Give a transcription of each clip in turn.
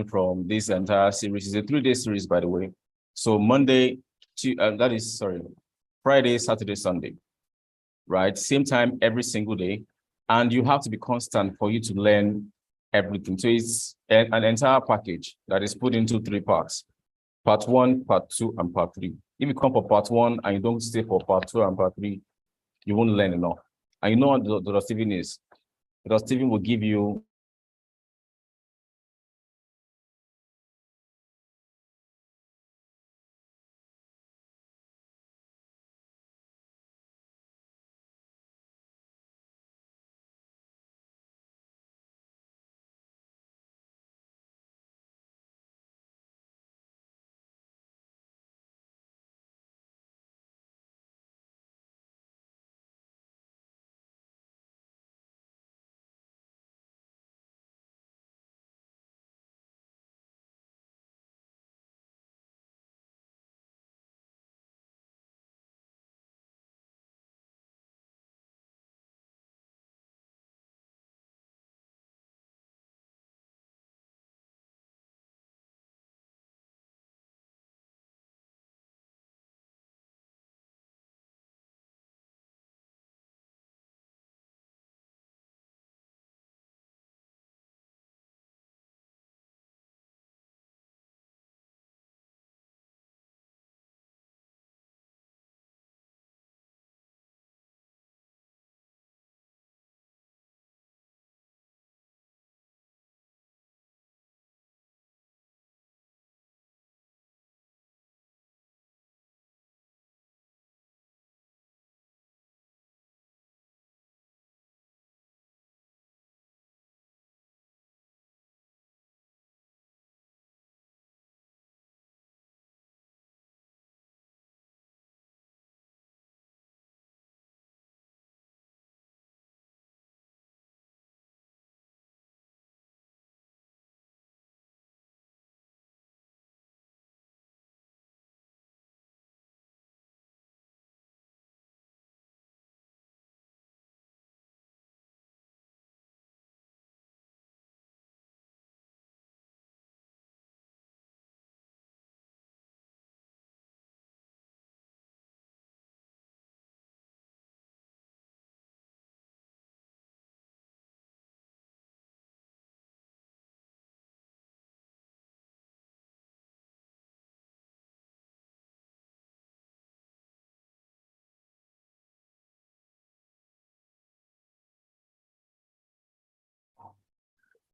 from this entire series. It's a 3-day series, by the way. So Friday, Saturday, Sunday, right? Same time every single day. And you have to be constant for you to learn everything. So it's an entire package that is put into 3 parts. Part 1, part 2, and part 3. If you come for part 1 and you don't stay for part 2 and part 3, you won't learn enough. And you know what Dr. Stephen is? Dr. Stephen will give you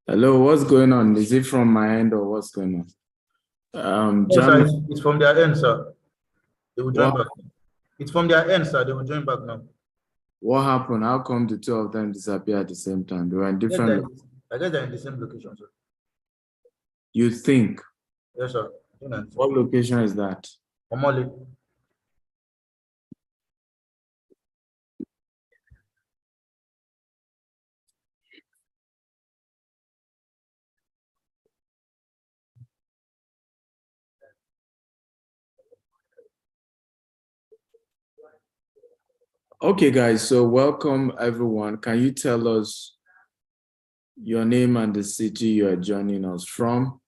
Hello, what's going on? Is it from my end or what's going on? No, sir, it's from their end, sir. They will join What? back. It's from their end, sir. They will join back now. What happened? How come the 2 of them disappear at the same time? They were in different. I guess they're in the same location, sir. You think? Yes, sir. What location is that? Omole. Okay, guys, so welcome everyone. Can you tell us your name and the city you are joining us from?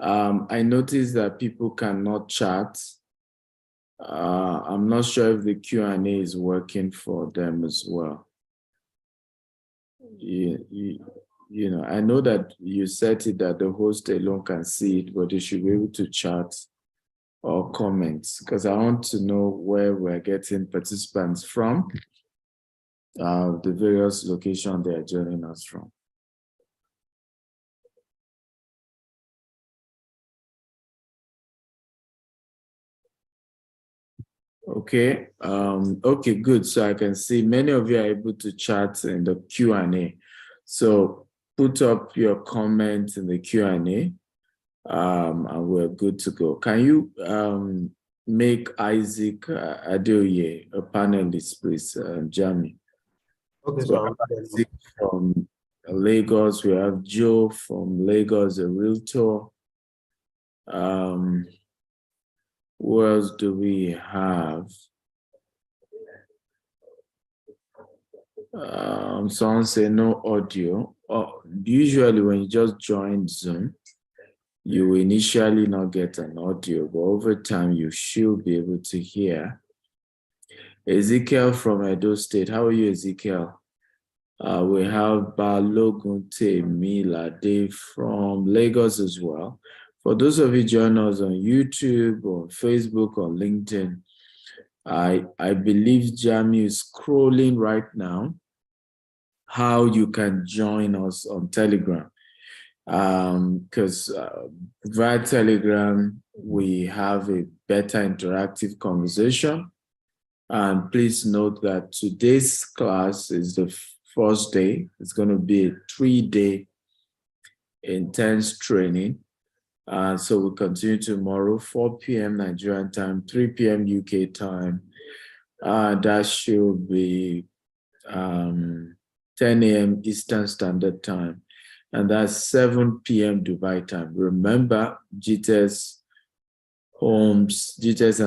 I noticed that people cannot chat. I'm not sure if the Q&A is working for them as well. You know, I know that you set it that the host alone can see it, but you should be able to chat or comments, because I want to know where we're getting participants from, the various locations they are joining us from. Okay, okay, good. So I can see many of you are able to chat in the Q&A. So put up your comments in the Q&A, and we're good to go. Can you make Isaac Adeoye a panelist, please, Jamie? Okay, so Isaac from Lagos. We have Joe from Lagos, a realtor. Who else do we have? Someone say no audio. Usually when you just join Zoom, You will initially not get an audio, but over time you should be able to hear. Ezekiel from Edo State. How are you, Ezekiel? We have Balogun Temilade from Lagos as well. For those of you joining us on YouTube or Facebook or LinkedIn, I believe Jamie is scrolling right now how you can join us on Telegram. Because via Telegram, we have a better interactive conversation. And please note that today's class is the first day. It's going to be a 3-day intense training. So we'll continue tomorrow, 4 p.m. Nigerian time, 3 p.m. UK time. That should be 10 a.m. Eastern Standard Time. And that's 7 p.m. Dubai time. Remember, Gtext and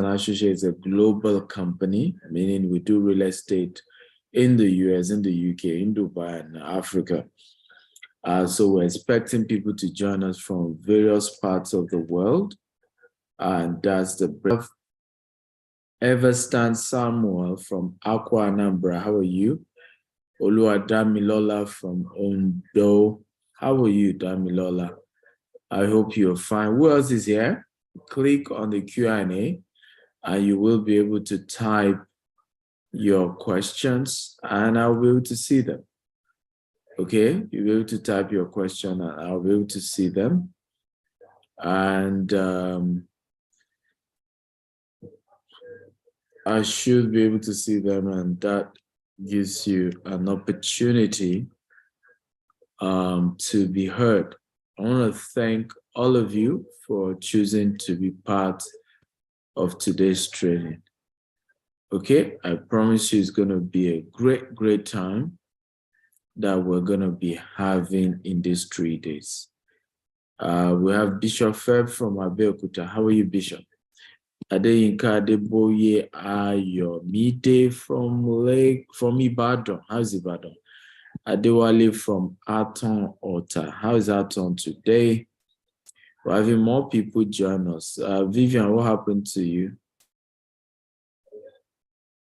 Associates is a global company, meaning we do real estate in the US, in the UK, in Dubai, and Africa. So we're expecting people to join us from various parts of the world. And that's the Everstan Samuel from Aqua Anambra. How are you? Oluwadamilola from Ondo. How are you, Damilola? I hope you're fine. Who else is here? Click on the Q&A and you will be able to type your questions and I'll be able to see them. Okay, you'll be able to type your question and I'll be able to see them. And I should be able to see them, and that gives you an opportunity to be heard. I want to thank all of you for choosing to be part of today's training. Okay, I promise you it's going to be a great time that we're going to be having in these 3 days. We have Bishop Feb from Abeokuta. How are you, Bishop? Adeyinka Adeboye Ayomide from Ibadan. How's Ibadan? Adewale from Aton Ota. How is Aton today? We're having more people join us. Vivian, what happened to you?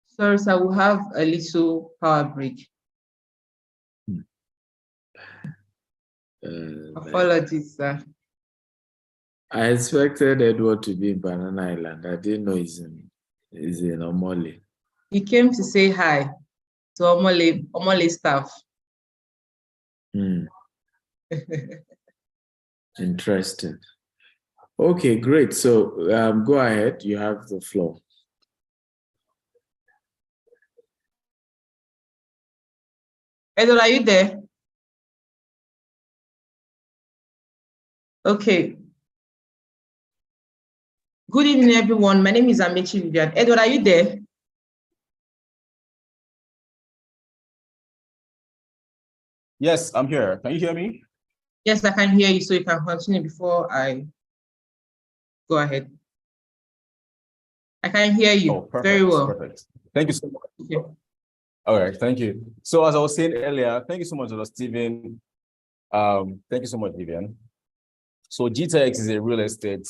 Sorry, sir, we'll have a little power break. Apologies, sir. I expected Edward to be in Banana Island. I didn't know he's in Omole. He came to say hi to Omole staff. Interesting. Okay, great. So go ahead. You have the floor. Edward, are you there? Okay. Good evening, everyone. My name is Amechi Vivian. Edward, are you there? Yes, I'm here. Can you hear me? Yes, I can hear you, so you can continue before I go ahead. I can hear you. Oh, perfect. Very well. Perfect. Thank you so much. Okay. All right, thank you. So as I was saying earlier, thank you so much, Stephen. Thank you so much, Vivian. So Gtext is a real estate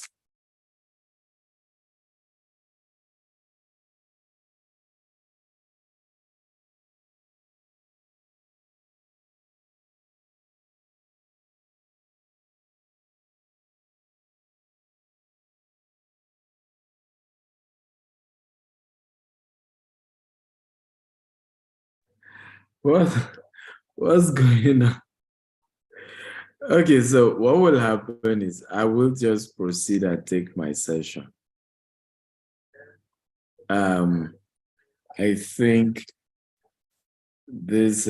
What's going on? Okay, so what will happen is I will just proceed and take my session. I think this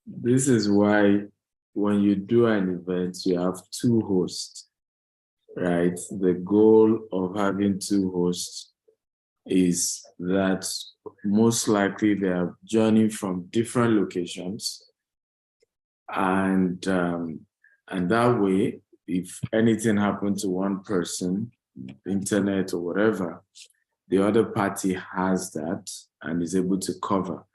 this is why when you do an event, you have 2 hosts, right? The goal of having 2 hosts is that most likely they are journeying from different locations, and that way, if anything happened to one person, internet or whatever, the other party has that and is able to cover.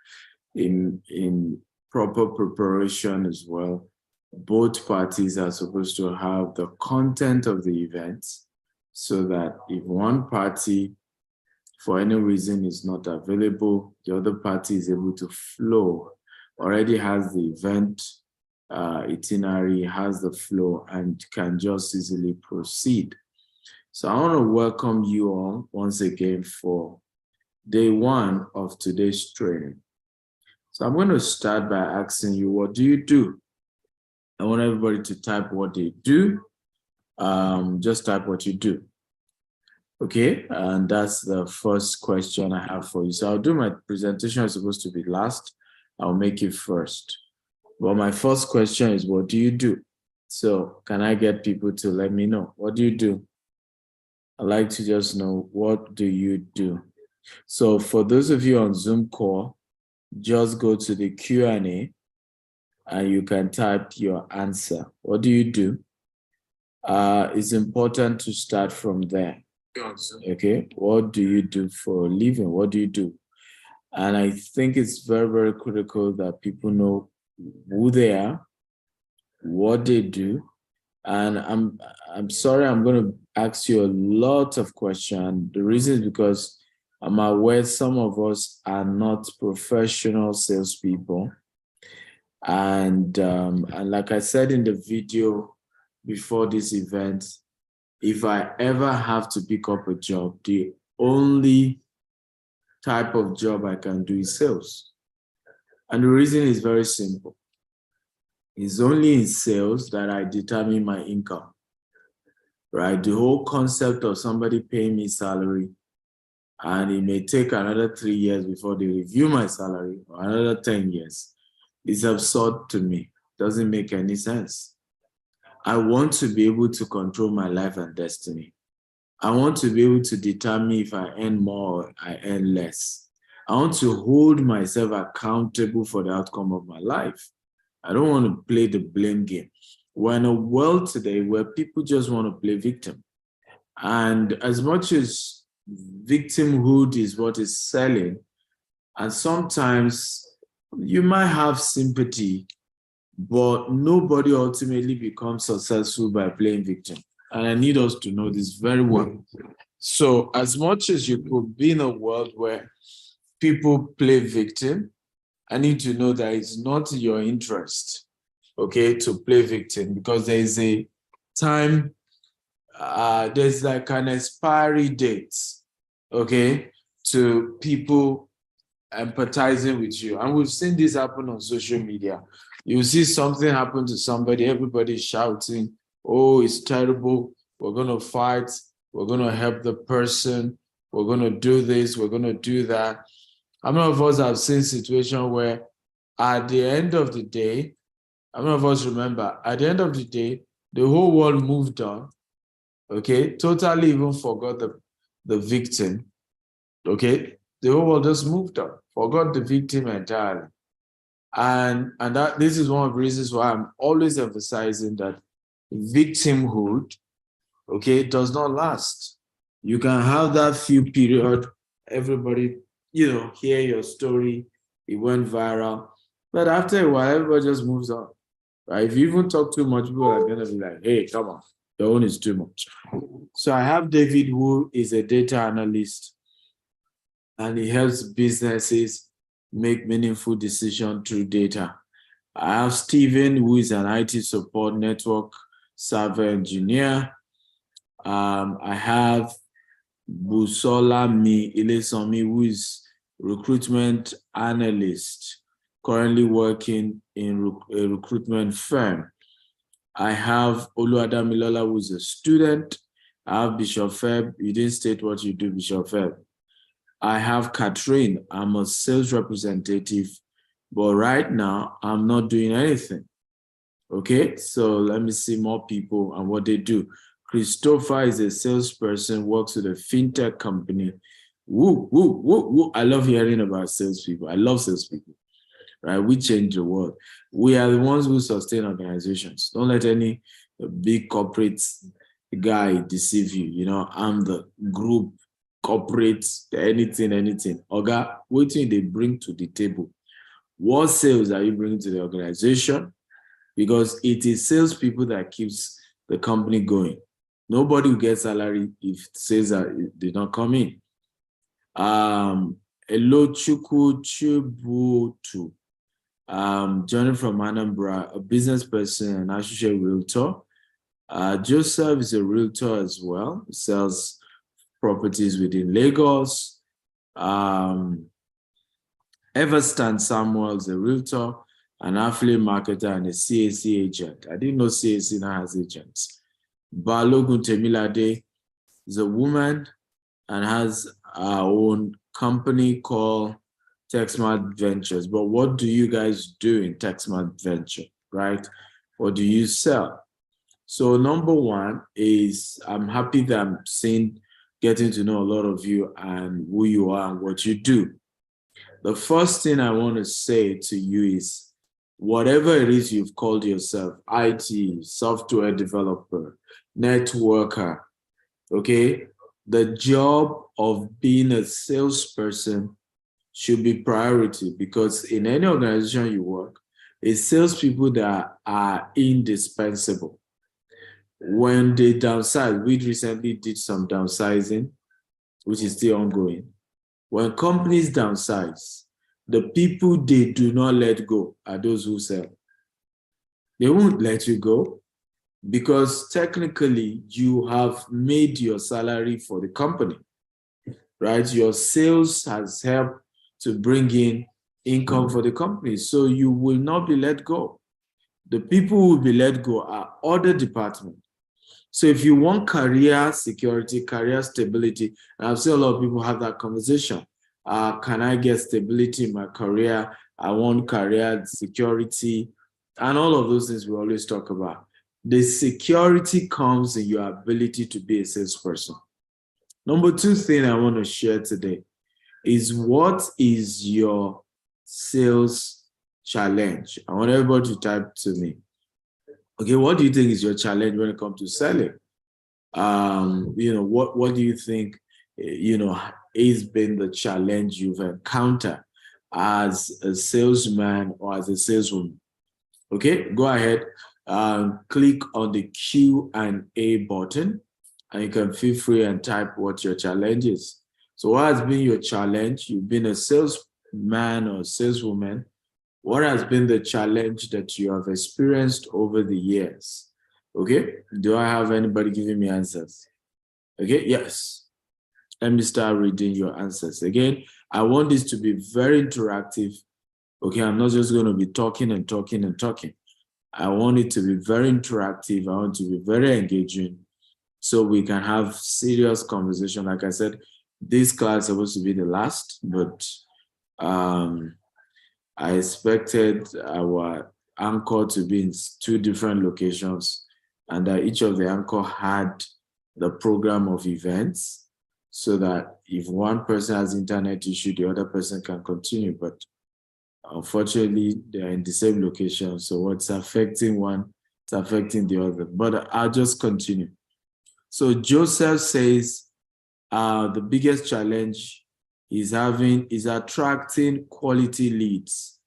In proper preparation as well. Both parties are supposed to have the content of the event so that if one party, for any reason, is not available, the other party is able to flow, already has the event itinerary, has the flow, and can just easily proceed. So I want to welcome you all once again for day one of today's training. So I'm going to start by asking you, what do you do? I want everybody to type what they do. Just type what you do. Okay, and that's the first question I have for you. So I'll do my presentation is supposed to be last. I'll make it first. Well, my first question is, what do you do? So can I get people to let me know? What do you do? I'd like to just know, what do you do? So for those of you on Zoom call, just go to the Q&A and you can type your answer. What do you do? It's important to start from there. Okay, what do you do for a living? What do you do? And I think it's very, very critical that people know who they are, what they do. And I'm sorry, I'm going to ask you a lot of questions. The reason is because I'm aware some of us are not professional salespeople. And like I said in the video before this event, if I ever have to pick up a job, the only type of job I can do is sales. And the reason is very simple. It's only in sales that I determine my income, right? The whole concept of somebody paying me salary, and it may take another 3 years before they review my salary, or another 10 years, is absurd to me. Doesn't make any sense. I want to be able to control my life and destiny. I want to be able to determine if I earn more or I earn less. I want to hold myself accountable for the outcome of my life. I don't want to play the blame game. We're in a world today where people just want to play victim. And as much as victimhood is what is selling, and sometimes you might have sympathy, but nobody ultimately becomes successful by playing victim. And I need us to know this very well. So as much as you could be in a world where people play victim, I need to know that it's not in your interest, okay, to play victim, because there is a time, there's like an expiry date, okay, to people empathizing with you. And we've seen this happen on social media. You see something happen to somebody, everybody's shouting, oh, it's terrible, we're going to fight, we're going to help the person, we're going to do this, we're going to do that. How many of us have seen situations where at the end of the day, how many of us remember, at the end of the day, the whole world moved on, okay, totally even forgot the victim, okay? The whole world just moved on, forgot the victim entirely. And that this is one of the reasons why I'm always emphasizing that victimhood, okay, does not last. You can have that few period, everybody, hear your story, it went viral, but after a while, everybody just moves on, right? If you even talk too much, people are gonna be like, hey, come on, your own is too much. So I have David, who is a data analyst, and he helps businesses make meaningful decisions through data. I have Stephen, who is an IT support network server engineer. I have Busola Ilesomi, who is recruitment analyst, currently working in a recruitment firm. I have Oluwadamilola, who is a student. I have Bishop Feb. You didn't state what you do, Bishop Feb. I have Catherine. I'm a sales representative, but right now I'm not doing anything. Okay, so let me see more people and what they do. Christopher is a salesperson, works with a fintech company. Woo, woo, woo, woo. I love hearing about salespeople. I love salespeople, right? We change the world. We are the ones who sustain organizations. Don't let any big corporate guy deceive you. I'm the group, corporate, anything. Oga, what do they bring to the table? What sales are you bringing to the organization? Because it is salespeople that keeps the company going. Nobody will get salary if sales did not come in. Hello, Chukwu Chubutu. Joining from Anambra, a business person and associate realtor. Joseph is a realtor as well. He sells properties within Lagos. Everstan Samuel is a realtor, an affiliate marketer, and a CAC agent. I didn't know CAC now has agents. Balogun Temilade is a woman and has her own company called TechSmart Ventures. But what do you guys do in TechSmart Venture, right? What do you sell? So number one is I'm happy that I'm getting to know a lot of you and who you are and what you do. The first thing I want to say to you is whatever it is you've called yourself, IT, software developer, networker, okay? The job of being a salesperson should be priority because in any organization you work, it's salespeople that are indispensable. When they downsize, we recently did some downsizing, which is still ongoing. When companies downsize, the people they do not let go are those who sell. They won't let you go because technically you have made your salary for the company, right? Your sales has helped to bring in income for the company. So you will not be let go. The people who will be let go are other departments. So if you want career security, career stability, and I've seen a lot of people have that conversation. Can I get stability in my career? I want career security, and all of those things we always talk about. The security comes in your ability to be a salesperson. Number two thing I want to share today is what is your sales challenge? I want everybody to type to me. Okay, what do you think is your challenge when it comes to selling? What do you think, has been the challenge you've encountered as a salesman or as a saleswoman? Okay, go ahead, click on the Q&A button, and you can feel free and type what your challenge is. So what has been your challenge? You've been a salesman or saleswoman. What has been the challenge that you have experienced over the years? Okay, do I have anybody giving me answers? Okay, yes. Let me start reading your answers. Again, I want this to be very interactive. Okay, I'm not just going to be talking and talking and talking. I want it to be very interactive. I want it to be very engaging so we can have serious conversation. Like I said, this class is supposed to be the last, but I expected our anchor to be in 2 different locations and that each of the anchor had the program of events so that if one person has internet issue, the other person can continue. But unfortunately, they're in the same location. So what's affecting one, it's affecting the other. But I'll just continue. So Joseph says the biggest challenge is attracting quality leads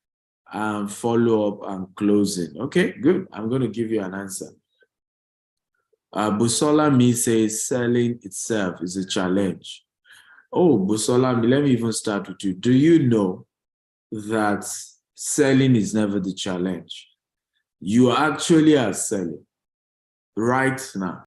and follow up and closing. Okay, good. I'm going to give you an answer. Busola Mi says selling itself is a challenge. Oh, Busola Mi, let me even start with you. Do you know that selling is never the challenge? You actually are selling right now.